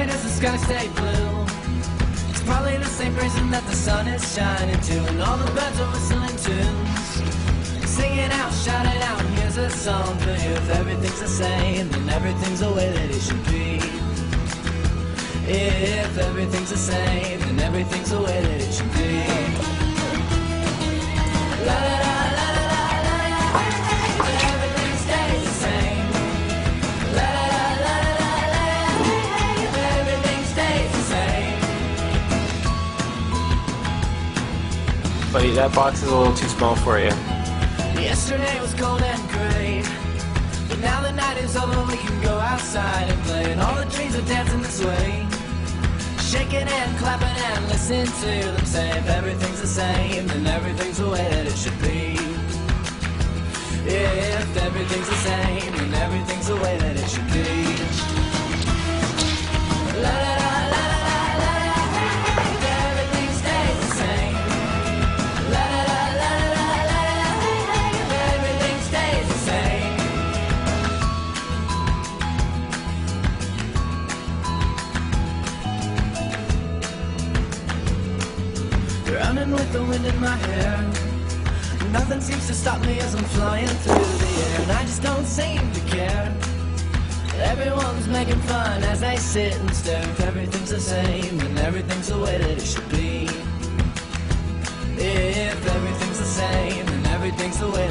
why does the sky stay blue? It's probably the same reason that the sun is shining too, and all the birds are whistling tunes, singing out, shouting out, here's a song for you. If everything's the same, then everything's the way that it should be. If everything's the same, then everything's the way that it should be. La la la la la la la, everything stays the same. La la la la la la, everything stays the same. Buddy, that box is a little too small for you. Yesterday was cold and gray, but now the night is over, we can go outside and play. And all the trees are dancing this way, shaking and clapping and listen to them say, if everything's the same, then everything's the way that it should be. If everything's the same, then everything's the way that it should be. La la la la la la, everything stays the same. La la la la la la, everything stays the same. Running with the wind in my hair, nothing seems to stop me as I'm flying through the air, and I just don't seem to care. Everyone's making fun as they sit and stare. If everything's the same, then everything's the way that it should be. If everything's the same, then everything's the way